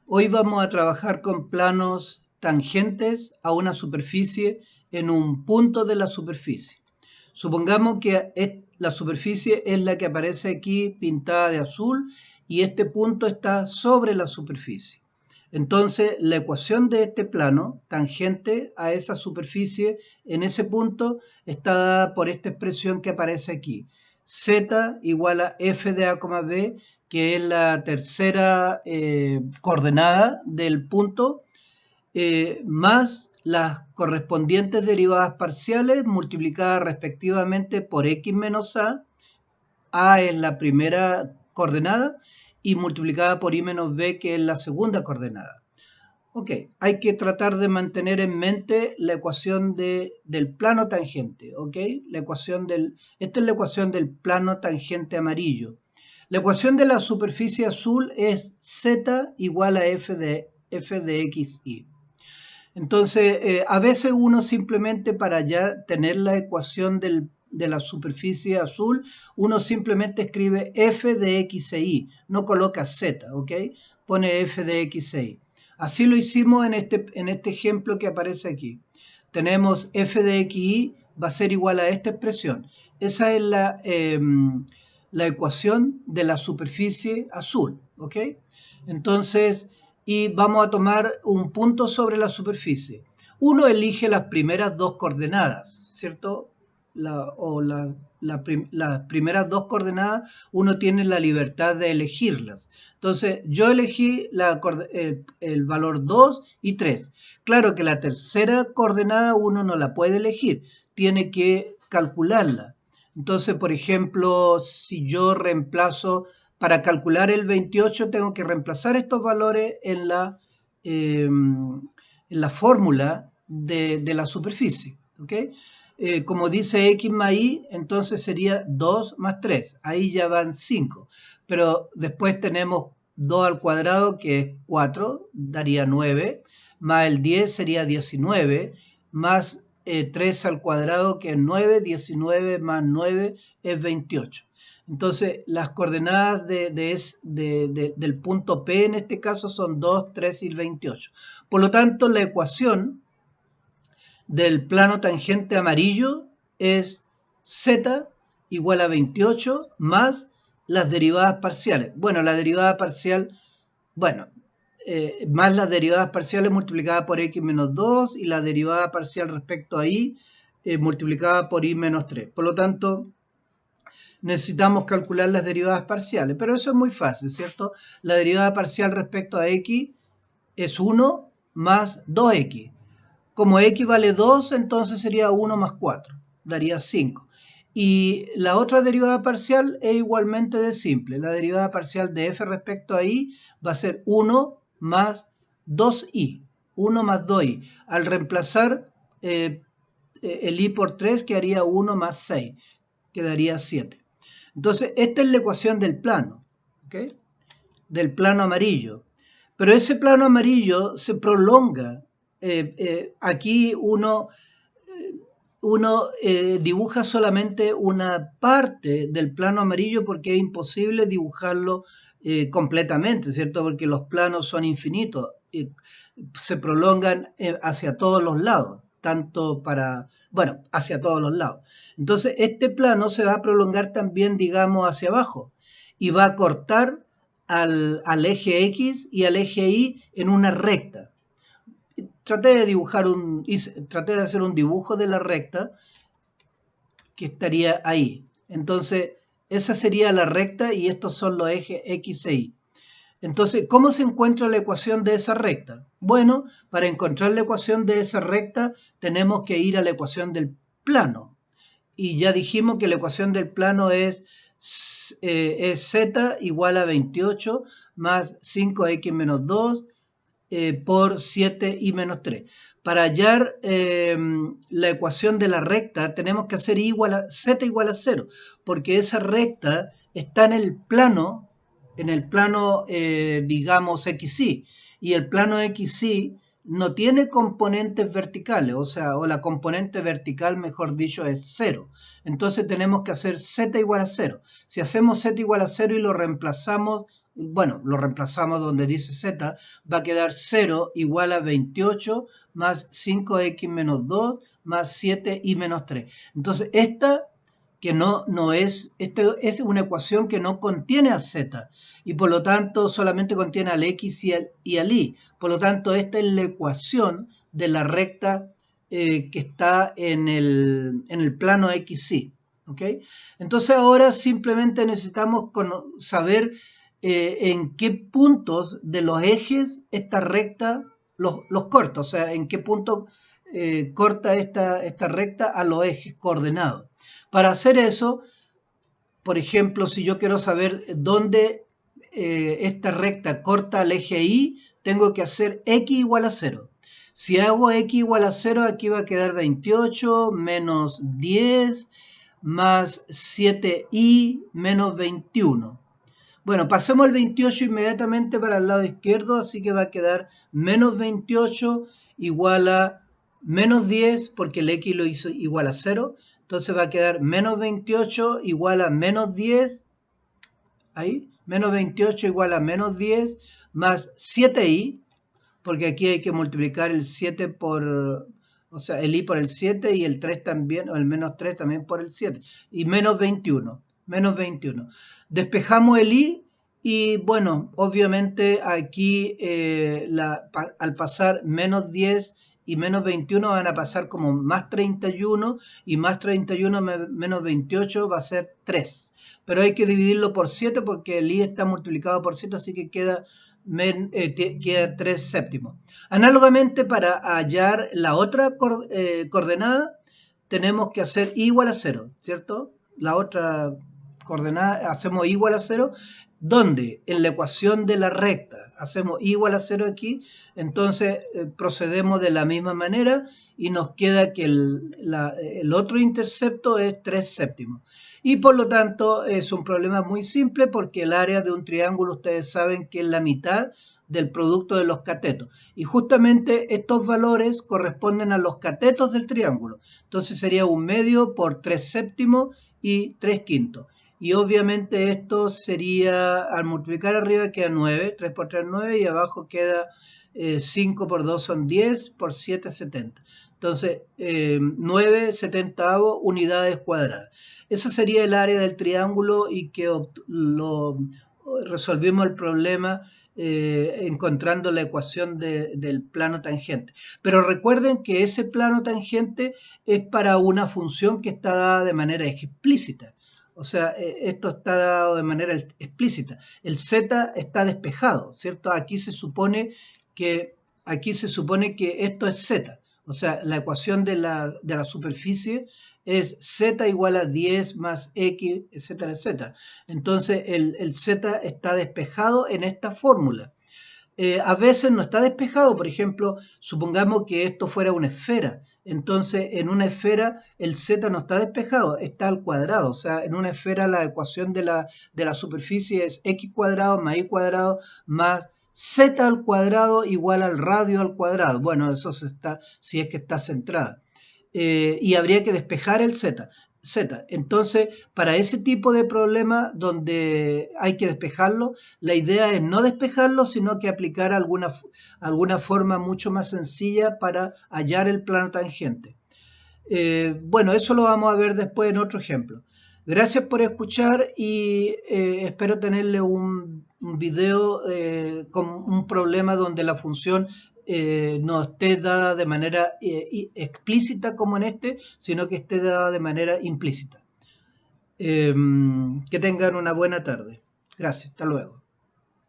Hoy vamos a trabajar con planos tangentes a una superficie en un punto de la superficie. Supongamos que la superficie es la que aparece aquí pintada de azul y este punto está sobre la superficie. Entonces, la ecuación de este plano tangente a esa superficie en ese punto está dada por esta expresión que aparece aquí. Z igual a f de a, b, que es la tercera coordenada del punto, más las correspondientes derivadas parciales multiplicadas respectivamente por x menos a es la primera coordenada, y multiplicada por y menos b, que es la segunda coordenada. Ok, hay que tratar de mantener en mente la ecuación del plano tangente, ok, esta es la ecuación del plano tangente amarillo. La ecuación de la superficie azul es z igual a f de xy. Entonces, a veces uno simplemente para ya tener la ecuación de la superficie azul, uno simplemente escribe f de x e y, no coloca z, ¿ok? Pone f de x e y. Así lo hicimos en este ejemplo que aparece aquí. Tenemos f de xy va a ser igual a esta expresión. Esa es la ecuación de la superficie azul, ¿ok? Entonces, y vamos a tomar un punto sobre la superficie. Uno elige las primeras dos coordenadas, ¿cierto? Las primeras dos coordenadas uno tiene la libertad de elegirlas. Entonces, yo elegí el valor 2 y 3. Claro que la tercera coordenada uno no la puede elegir, tiene que calcularla. Entonces, por ejemplo, si yo reemplazo, para calcular el 28, tengo que reemplazar estos valores en la fórmula de la superficie, ¿ok? Como dice x más y, entonces sería 2 más 3, ahí ya van 5, pero después tenemos 2 al cuadrado, que es 4, daría 9, más el 10 sería 19, más 3 al cuadrado, que es 9, 19 más 9 es 28. Entonces, las coordenadas del punto P en este caso son 2, 3 y 28. Por lo tanto, la ecuación del plano tangente amarillo es z igual a 28 más las derivadas parciales. Bueno, la derivada parcial, bueno, más las derivadas parciales multiplicadas por x menos 2 y la derivada parcial respecto a y multiplicada por y menos 3. Por lo tanto, necesitamos calcular las derivadas parciales, pero eso es muy fácil, ¿cierto? La derivada parcial respecto a x es 1 más 2x. Como x vale 2, entonces sería 1 más 4, daría 5. Y la otra derivada parcial es igualmente de simple. La derivada parcial de f respecto a y va a ser 1 más 2y, 1 más 2y. Al reemplazar el y por 3, quedaría 1 más 6, quedaría 7. Entonces, esta es la ecuación del plano, ¿ok? Del plano amarillo. Pero ese plano amarillo se prolonga. Aquí uno dibuja solamente una parte del plano amarillo porque es imposible dibujarlo completamente, ¿cierto? Porque los planos son infinitos, se prolongan hacia todos los lados, hacia todos los lados. Entonces, este plano se va a prolongar también, digamos, hacia abajo y va a cortar al eje X y al eje Y en una recta. Traté de hacer un dibujo de la recta que estaría ahí. Entonces, esa sería la recta y estos son los ejes X e Y. Entonces, ¿cómo se encuentra la ecuación de esa recta? Bueno, para encontrar la ecuación de esa recta tenemos que ir a la ecuación del plano. Y ya dijimos que la ecuación del plano es z igual a 28 más 5x menos 2 por 7 y menos 3. Para hallar la ecuación de la recta tenemos que hacer z igual a 0, porque esa recta está en el plano, digamos, XY, y el plano XY no tiene componentes verticales, o la componente vertical, mejor dicho, es 0. Entonces tenemos que hacer z igual a 0. Si hacemos z igual a 0 y lo reemplazamos bueno, lo reemplazamos donde dice z, va a quedar 0 igual a 28 más 5x menos 2 más 7y menos 3. Entonces, esta es una ecuación que no contiene a z y por lo tanto solamente contiene al x y al y. Por lo tanto, esta es la ecuación de la recta que está en el plano XY. ¿Okay? Entonces ahora simplemente necesitamos saber en qué puntos de los ejes esta recta los corta, o sea, en qué punto corta esta recta a los ejes coordenados. Para hacer eso, por ejemplo, si yo quiero saber dónde esta recta corta al eje Y, tengo que hacer x igual a 0. Si hago x igual a 0, aquí va a quedar 28 menos 10 más 7y menos 21. Bueno, pasemos el 28 inmediatamente para el lado izquierdo, así que va a quedar menos 28 igual a menos 10, porque el x lo hizo igual a 0. Entonces va a quedar menos 28 igual a menos 10. Ahí, menos 28 igual a menos 10 más 7y, porque aquí hay que multiplicar el 7 por, o sea, el y por el 7 y el 3 también, o el menos 3 también por el 7. Y menos 21, menos 21. Despejamos el y y bueno, obviamente aquí al pasar menos 10 y menos 21 van a pasar como más 31 y más 31 menos 28 va a ser 3. Pero hay que dividirlo por 7 porque el y está multiplicado por 7, así que queda 3 séptimos. Análogamente, para hallar la otra coordenada, tenemos que hacer igual a 0, ¿cierto? La otra coordenada hacemos igual a 0, donde en la ecuación de la recta hacemos igual a 0 aquí, entonces procedemos de la misma manera y nos queda que el otro intercepto es 3 séptimos. Y por lo tanto es un problema muy simple porque el área de un triángulo ustedes saben que es la mitad del producto de los catetos. Y justamente estos valores corresponden a los catetos del triángulo. Entonces sería 1/2 por 3 séptimos y 3 quintos. Y obviamente esto sería, al multiplicar arriba queda 9, 3 por 3 9 y abajo queda 5 por 2 son 10, por 7 70. Entonces 9 70avos unidades cuadradas. Esa sería el área del triángulo y que resolvimos el problema encontrando la ecuación del plano tangente. Pero recuerden que ese plano tangente es para una función que está dada de manera explícita. O sea, esto está dado de manera explícita. El z está despejado, ¿cierto? Aquí se supone que esto es z. O sea, la ecuación de la superficie es z igual a 10 más x, etcétera, etcétera. Entonces, el z está despejado en esta fórmula. A veces no está despejado, por ejemplo, supongamos que esto fuera una esfera. Entonces, en una esfera el z no está despejado, está al cuadrado. O sea, en una esfera la ecuación de la superficie es x cuadrado más y cuadrado más z al cuadrado igual al radio al cuadrado. Bueno, eso si es que está centrada. Y habría que despejar el z. Entonces, para ese tipo de problema donde hay que despejarlo, la idea es no despejarlo, sino que aplicar alguna forma mucho más sencilla para hallar el plano tangente. Bueno, eso lo vamos a ver después en otro ejemplo. Gracias por escuchar y espero tenerle un video con un problema donde la función no esté dada de manera explícita como en este, sino que esté dada de manera implícita. Que tengan una buena tarde. Gracias, hasta luego.